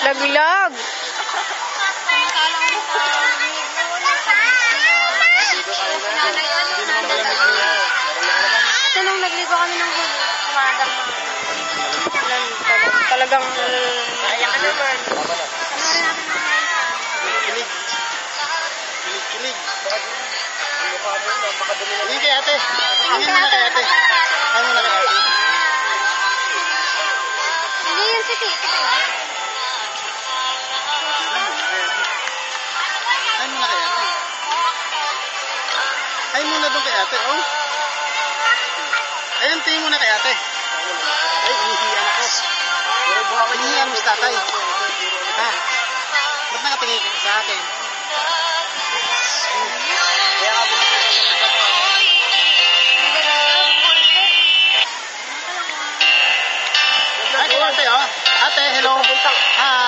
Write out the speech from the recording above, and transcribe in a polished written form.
Laglag. Ito nung nagligo kami ng umaga. Talagang ayan ka naman. Kilig. Hindi kay ate. Hindi mo na kay ate. Ano na kay ate? Hindi yun si Tito. Ay mo na kay ate. Ay muna doon kay ate, oh. Ayun, tingin mo na kay ate. Ay, inihiyan ako. Inihiyan mo si tatay. Ha? Ba't nakatingin ka sa akin? Ay, ate, oh. Ate, hello. Hi.